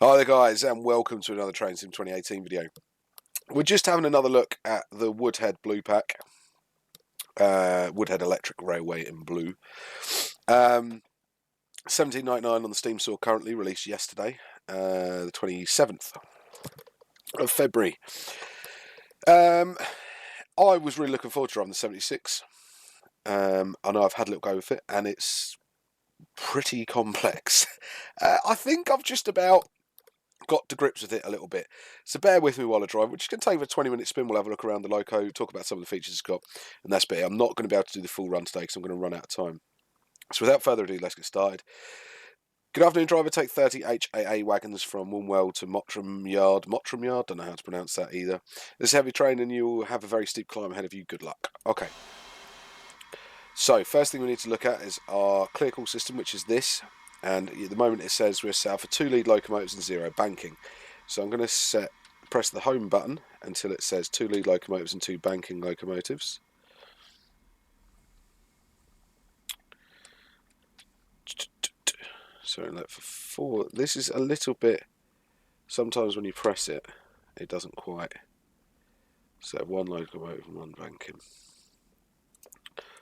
Hi there guys, and welcome to another Train Sim 2018 video. We're just having another look at the Woodhead Blue Pack, Woodhead Electric Railway in blue. $17.99 on the Steam store currently, released yesterday, the 27th of February. I was really looking forward to driving the 76. I know I've had a little go with it, and it's pretty complex. I think I've just about got to grips with it a little bit, so bear with me while I drive, which can take a 20-minute spin. We'll have a look around the loco, talk about some of the features it's got, and that's it. I'm not going to be able to do the full run today because I'm going to run out of time. So without further ado, let's get started. Good afternoon, driver. Take 30 HAA wagons from Woonwell to Mottram Yard. Don't know how to pronounce that either. This is a heavy train and you'll have a very steep climb ahead of you. Good luck. Okay. So first thing we need to look at is our clear call system, which is this. And at the moment it says we're set up for 2 lead locomotives and 0 banking. So I'm going to press the home button until it says 2 lead locomotives and 2 banking locomotives. So look for 4. This is a little bit, sometimes when you press it, it doesn't quite. So 1 locomotive and 1 banking.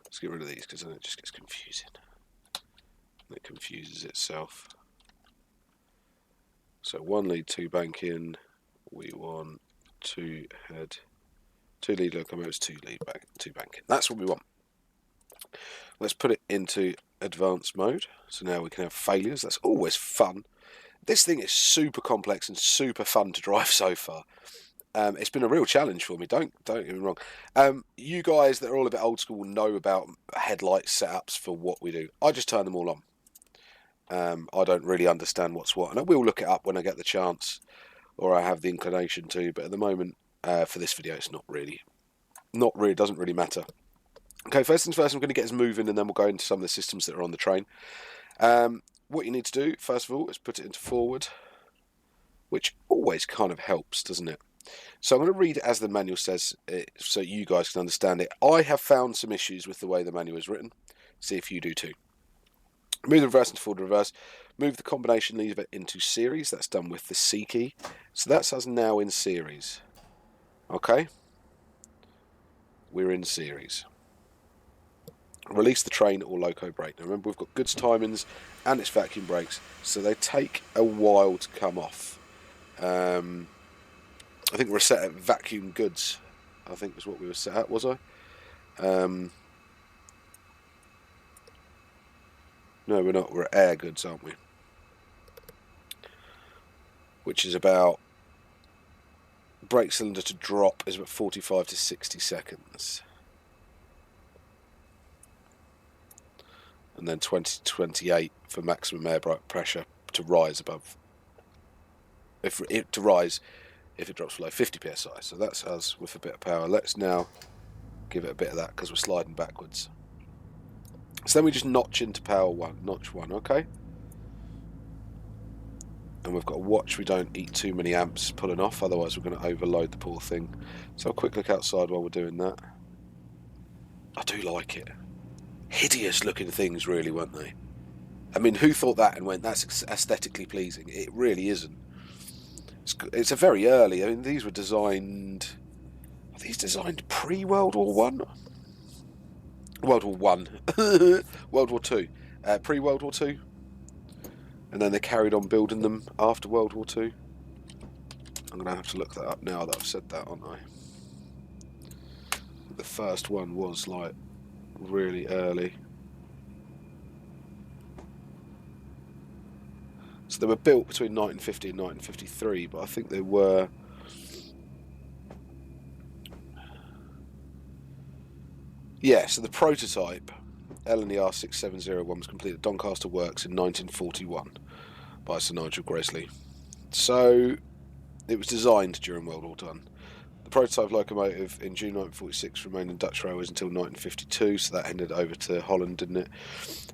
Let's get rid of these because then it just gets confusing. It confuses itself. So 1 lead, 2 banking. We want 2 lead locomotives, 2 banking. That's what we want. Let's put it into advanced mode. So now we can have failures. That's always fun. This thing is super complex and super fun to drive so far. It's been a real challenge for me. Don't get me wrong. You guys that are all a bit old school will know about headlight setups for what we do. I just turn them all on. I don't really understand what's what, and I will look it up when I get the chance, or I have the inclination to. But at the moment, for this video, it's not really, doesn't really matter. Okay, first things first, I'm going to get us moving, and then we'll go into some of the systems that are on the train. What you need to do, first of all, is put it into forward, which always kind of helps, doesn't it? So I'm going to read it as the manual says, so you guys can understand it. I have found some issues with the way the manual is written. See if you do too. Move the reverse into forward reverse. Move the combination lever into series. That's done with the C key. So that's us now in series. Okay. We're in series. Release the train or loco brake. Now remember, we've got goods timings and it's vacuum brakes, so they take a while to come off. I think we're set at vacuum goods. I think was what we were set at, was I? No, we're not. We're at air goods, aren't we? Which is about, brake cylinder to drop is about 45 to 60 seconds. And then 20 to 28 for maximum air brake pressure to rise above. If it drops below 50 psi. So that's us with a bit of power. Let's now give it a bit of that because we're sliding backwards. So then we just notch into power 1, notch 1, okay? And we've got to watch we don't eat too many amps pulling off, otherwise we're going to overload the poor thing. So a quick look outside while we're doing that. I do like it. Hideous looking things, really, weren't they? I mean, who thought that and went, that's aesthetically pleasing? It really isn't. It's a very early, I mean, these were designed, are these designed pre-World War One? World War One. World War Two. Pre-World War Two. And then they carried on building them after World War Two. I'm going to have to look that up now that I've said that, aren't I? The first one was like really early. So they were built between 1950 and 1953, but I think they were... Yeah, so the prototype, LNER 6701, was completed at Doncaster Works in 1941 by Sir Nigel Gresley. So it was designed during World War One. The prototype locomotive in June 1946 remained in Dutch Railways until 1952, so that ended over to Holland, didn't it?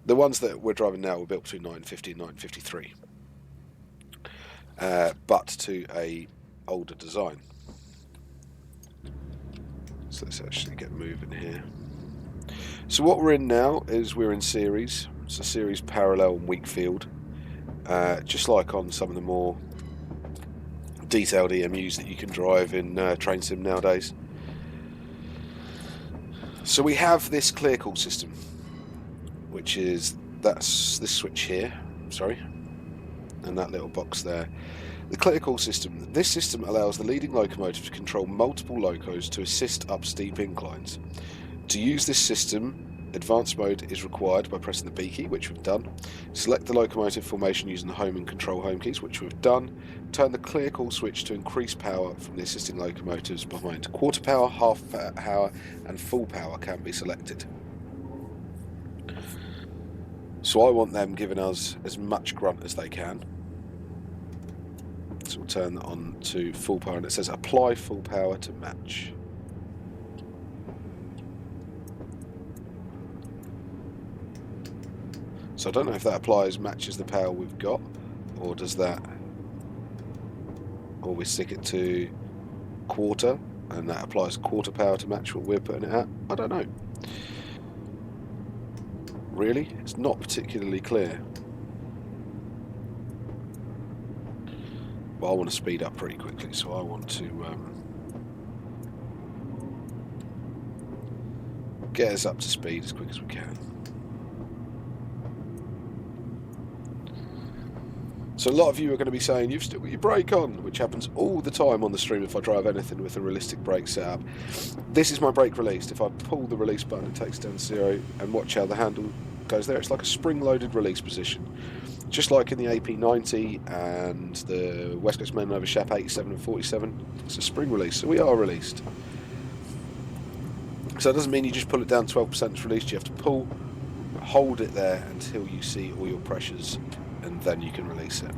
The ones that we're driving now were built between 1950 and 1953. But to a older design. So let's actually get moving here. So what we're in now is we're in series. It's a series parallel and weak field. Just like on some of the more detailed EMUs that you can drive in train sim nowadays. So we have this clear call system, which is this switch here, sorry, and that little box there. The clear call system. This system allows the leading locomotive to control multiple locos to assist up steep inclines. To use this system, advanced mode is required by pressing the B key, which we've done. Select the locomotive formation using the home and control home keys, which we've done. Turn the clear call switch to increase power from the assisting locomotives behind. Quarter power, half power and full power can be selected. So I want them giving us as much grunt as they can. So we'll turn that on to full power, and it says apply full power to match. So I don't know if that matches the power we've got, or does that, or we stick it to quarter and that applies quarter power to match what we're putting it at. I don't know. Really, it's not particularly clear. But I want to speed up pretty quickly, so I want to get us up to speed as quick as we can. So a lot of you are going to be saying you've still got your brake on, which happens all the time on the stream if I drive anything with a realistic brake setup. This is my brake released. If I pull the release button, it takes down to 0, and watch how the handle goes there. It's like a spring-loaded release position. Just like in the AP90 and the West Coast Man over Shap 87 and 47, it's a spring release, so we are released. So it doesn't mean you just pull it down 12% it's released. You have to pull, hold it there until you see all your pressures, and then you can release it.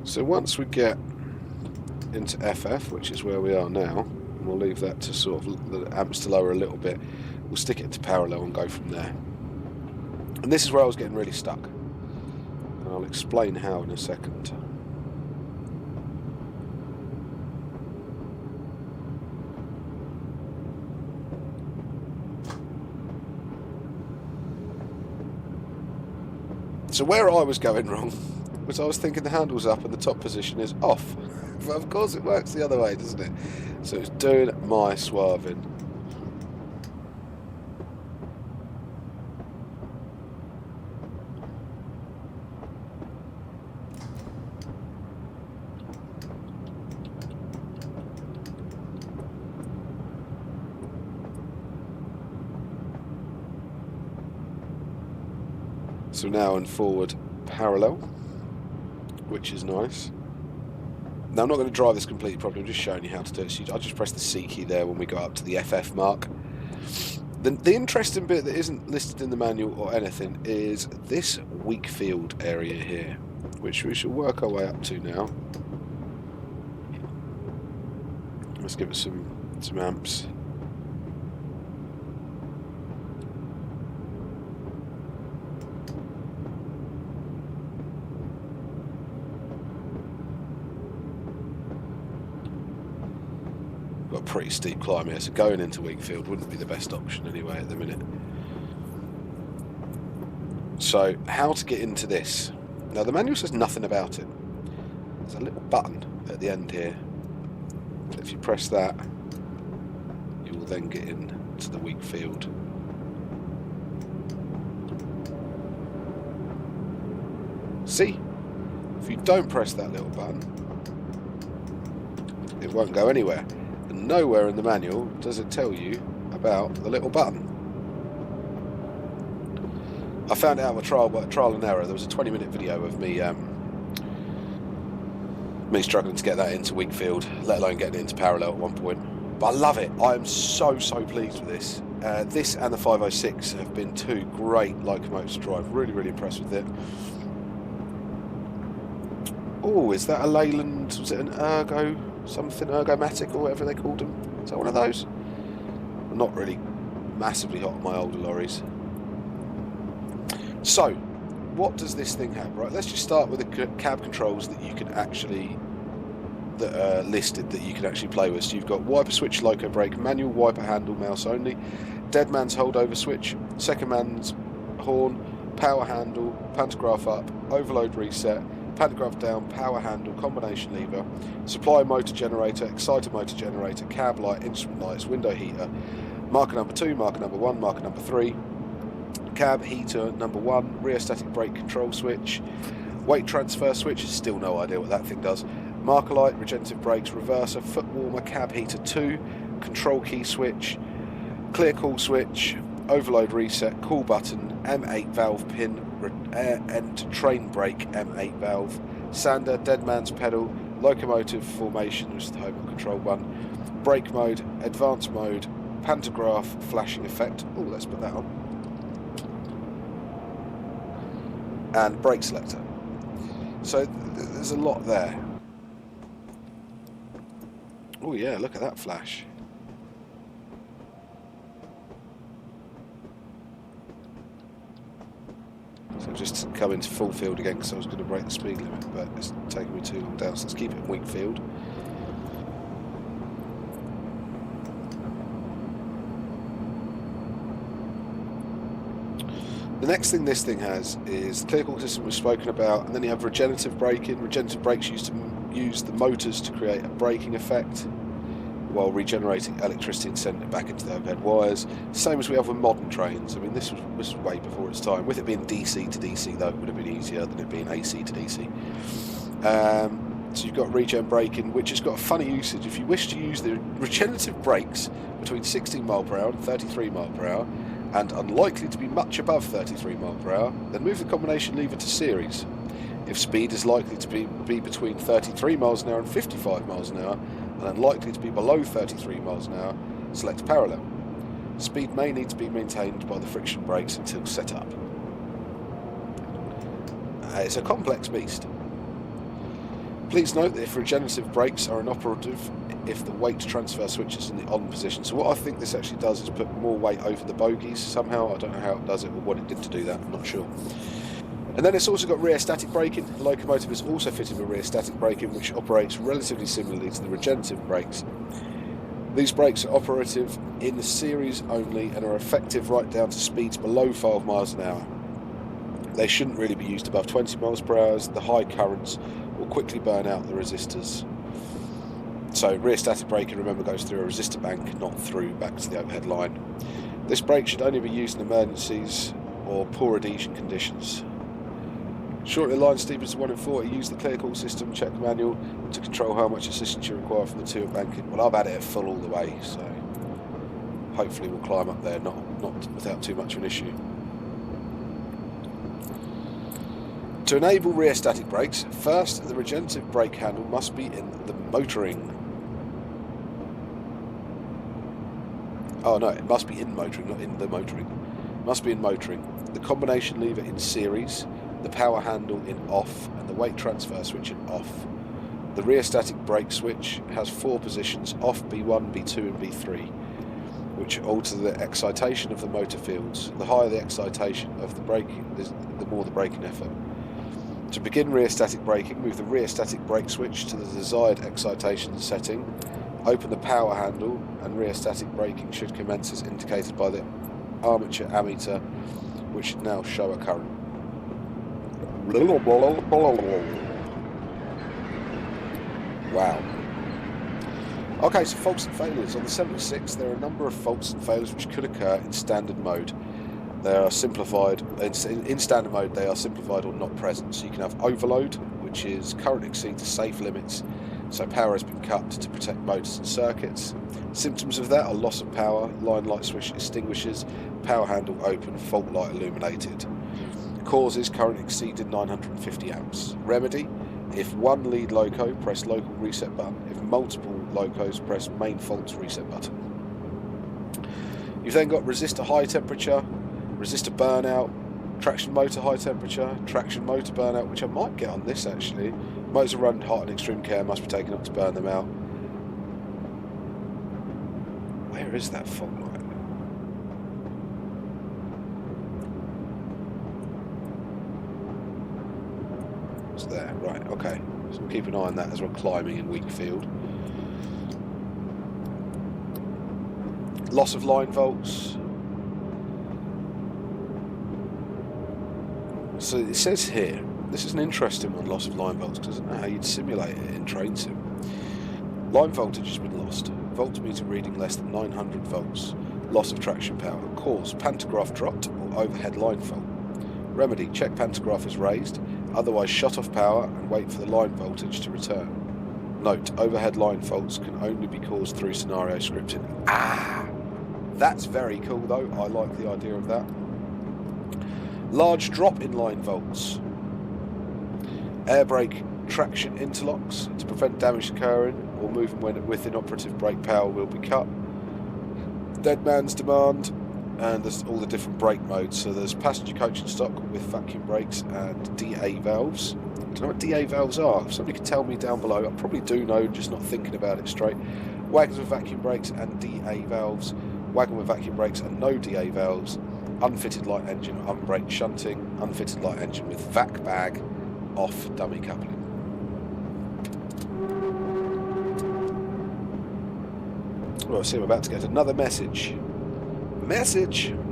So once we get into FF, which is where we are now, and we'll leave that to sort of the amps to lower a little bit, we'll stick it into parallel and go from there. And this is where I was getting really stuck, and I'll explain how in a second. So where I was going wrong was I was thinking the handle's up and the top position is off. But of course it works the other way, doesn't it? So it's doing my swerving. So now in forward parallel, which is nice. Now I'm not going to drive this completely properly, I'm just showing you how to do it. So I'll just press the C key there when we go up to the FF mark. The interesting bit that isn't listed in the manual or anything is this weak field area here, which we shall work our way up to now. Let's give it some amps. Got a pretty steep climb here, so going into Wakefield wouldn't be the best option anyway at the minute. So how to get into this? Now the manual says nothing about it. There's a little button at the end here. If you press that, you will then get into the Wakefield. See? If you don't press that little button, it won't go anywhere. And nowhere in the manual does it tell you about the little button. I found out by trial and error. There was a 20-minute video of me me struggling to get that into Wakefield, let alone getting it into parallel at one point. But I love it. I am so pleased with this. This and the 506 have been two great locomotives to drive. Really impressed with it. Oh, is that a Leyland? Was it an Ergo something? Ergomatic or whatever they called them? Is that one of those? I'm not really massively hot on my older lorries. So, what does this thing have? Right, let's just start with the cab controls that you can actually that are listed that you can actually play with. So you've got wiper switch, loco brake, manual wiper handle, mouse only, dead man's holdover switch, second man's horn, power handle, pantograph up, overload reset, pantograph down, power handle, combination lever, supply motor generator, exciter motor generator, cab light, instrument lights, window heater, marker number 2, marker number 1, marker number 3, cab heater number 1, rear static brake control switch, weight transfer switch, still no idea what that thing does, marker light, regenerative brakes, reverser, foot warmer, cab heater 2, control key switch, clear call switch, overload reset, call button, M8 valve pin, and train brake M8 valve, sander, dead man's pedal, locomotive formation, which is the home control one, brake mode, advanced mode, pantograph, flashing effect, oh let's put that on, and brake selector. So there's a lot there. Oh yeah, look at that flash. So just come into full field again because I was going to break the speed limit, but it's taking me too long down, so let's keep it in weak field. The next thing this thing has is the clear call system we've spoken about, and then you have regenerative braking. Regenerative brakes used to use the motors to create a braking effect while regenerating electricity and sending it back into the overhead wires. Same as we have with modern trains. I mean, this was way before its time. With it being DC to DC, though, it would have been easier than it being AC to DC. So you've got regen braking, which has got a funny usage. If you wish to use the regenerative brakes between 16 mph and 33 mph, and unlikely to be much above 33 mph, then move the combination lever to series. If speed is likely to be between 33 miles an hour and 55 miles an hour, and unlikely to be below 33 miles an hour, select parallel. Speed may need to be maintained by the friction brakes until set up. It's a complex beast. Please note that if regenerative brakes are inoperative if the weight transfer switch is in the on position. So what I think this actually does is put more weight over the bogies somehow. I don't know how it does it or what it did to do that, I'm not sure. And then it's also got rear static braking. The locomotive is also fitted with rear static braking, which operates relatively similarly to the regenerative brakes. These brakes are operative in series only and are effective right down to speeds below 5 miles an hour. They shouldn't really be used above 20 miles per hour, as the high currents will quickly burn out the resistors. So rear static braking, remember, goes through a resistor bank, not through back to the overhead line. This brake should only be used in emergencies or poor adhesion conditions. Shortly line steepest 1 in 40, use the clear call system, check the manual to control how much assistance you require from the two at banking. Well, I've had it at full all the way, so hopefully we'll climb up there, not without too much of an issue. To enable rear static brakes, first the regenerative brake handle must be in the motoring. Oh no, it must be in motoring, not in the motoring. It must be in motoring. The combination lever in series, the power handle in off, and the weight transfer switch in off. The rear static brake switch has 4 positions, off, B1, B2 and B3, which alter the excitation of the motor fields. The higher the excitation of the braking, the more the braking effort. To begin rear static braking, move the rear static brake switch to the desired excitation setting, open the power handle, and rear static braking should commence as indicated by the armature ammeter, which should now show a current. Wow. Okay, so faults and failures. On the 76, there are a number of faults and failures which could occur in standard mode. They are simplified. In standard mode, they are simplified or not present. So you can have overload, which is current exceeds safe limits, so power has been cut to protect motors and circuits. Symptoms of that are loss of power, line light switch extinguishes, power handle open, fault light illuminated. Causes current exceeded 950 amps. Remedy: if one lead loco, press local reset button. If multiple locos, press main faults reset button. You've then got resistor high temperature, resistor burnout, traction motor high temperature, traction motor burnout, which I might get on this actually. Motors run hot and extreme care must be taken up to burn them out. Where is that fault light? It's there, right, okay. So we'll keep an eye on that as we're climbing in weak field. Loss of line volts. So it says here, this is an interesting one, loss of line volts, because I don't know how you'd simulate it in train sim. Line voltage has been lost. Voltmeter reading less than 900 volts. Loss of traction power. Cause, pantograph dropped or overhead line fault. Remedy, check pantograph is raised, otherwise shut off power and wait for the line voltage to return. Note, overhead line faults can only be caused through scenario scripting. That's very cool though, I like the idea of that. Large drop in line volts. Air brake traction interlocks to prevent damage occurring or moving when with inoperative brake power will be cut. Dead man's demand, and there's all the different brake modes. So there's passenger coach in stock with vacuum brakes and DA valves. I don't know what DA valves are. If somebody could tell me down below. I probably do know, just not thinking about it straight. Wagons with vacuum brakes and DA valves. Wagon with vacuum brakes and no DA valves. Unfitted light engine, unbraked shunting. Unfitted light engine with vac bag, off dummy coupling. Well, I see I'm about to get another message. Message! And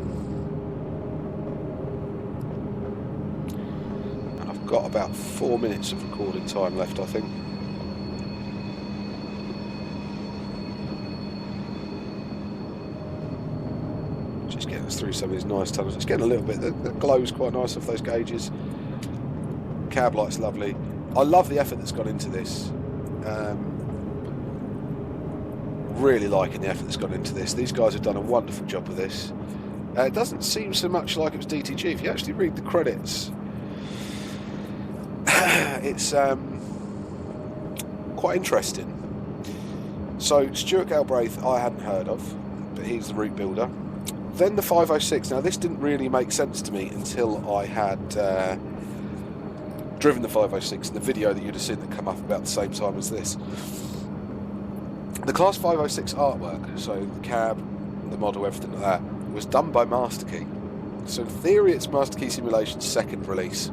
I've got about 4 minutes of recording time left, I think. Just getting us through some of these nice tunnels. It's getting a little bit, the glow's quite nice off those gauges. Cab light's lovely. I love the effort that's gone into this. Really liking the effort that's gone into this. These guys have done a wonderful job with this. It doesn't seem so much like it was DTG. If you actually read the credits, it's quite interesting. So Stuart Galbraith I hadn't heard of, but he's the route builder. Then the 506. Now this didn't really make sense to me until I had driven the 506 in the video that you'd have seen that come up about the same time as this. The Class 506 artwork, so the cab, the model, everything like that, was done by Master Key. So in theory it's Master Key Simulation's second release,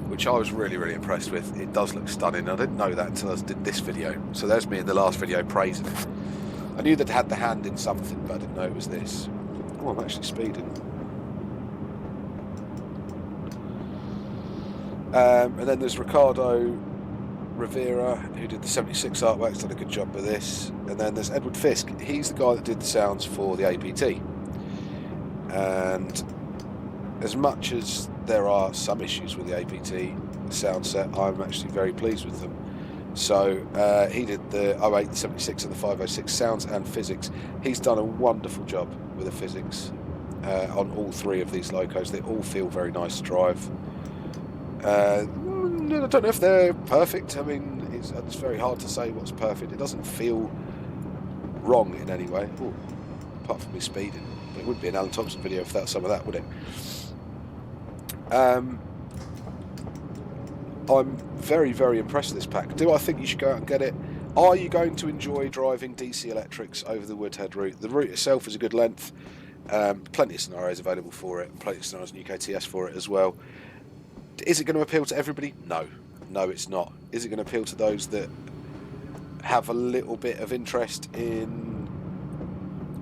which I was really, really impressed with. It does look stunning. I didn't know that until I did this video. So there's me in the last video praising it. I knew that it had the hand in something, but I didn't know it was this. Oh, I'm actually speeding. And then there's Ricardo Rivera, who did the 76 artworks, done a good job with this. And then there's Edward Fisk. He's the guy that did the sounds for the APT. And as much as there are some issues with the APT sound set, I'm actually very pleased with them. So he did the 08, the 76 and the 506 sounds and physics. He's done a wonderful job with the physics on all three of these locos. They all feel very nice to drive. I don't know if they're perfect. I mean, it's very hard to say what's perfect. It doesn't feel wrong in any way. Ooh, apart from me speeding. But it wouldn't be an Alan Thomson video if that's some of that, would it? I'm very, very impressed with this pack. Do I think you should go out and get it? Are you going to enjoy driving DC Electrics over the Woodhead route? The route itself is a good length. Plenty of scenarios available for it, and plenty of scenarios in UKTS for it as well. Is it going to appeal to everybody? No. No, it's not. Is it going to appeal to those that have a little bit of interest in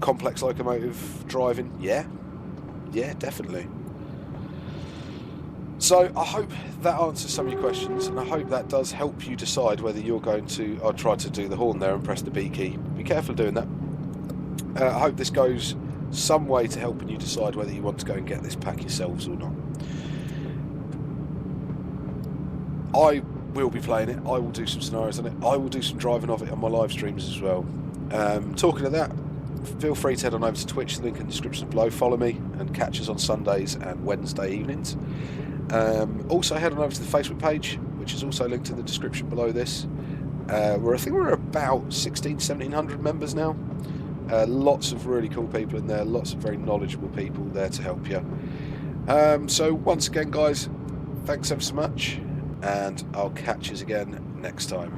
complex locomotive driving? Yeah. Yeah, definitely. So I hope that answers some of your questions, and I hope that does help you decide whether you're going to... I'll try to do the horn there and press the B key. Be careful doing that. I hope this goes some way to helping you decide whether you want to go and get this pack yourselves or not. I will be playing it. I will do some scenarios on it. I will do some driving of it on my live streams as well. Talking of that, feel free to head on over to Twitch, the link in the description below. Follow me and catch us on Sundays and Wednesday evenings. Also head on over to the Facebook page, which is also linked in the description below this. I think we're about 1700 members now. Lots of really cool people in there, lots of very knowledgeable people there to help you. So once again guys, thanks ever so much, and I'll catch you again next time.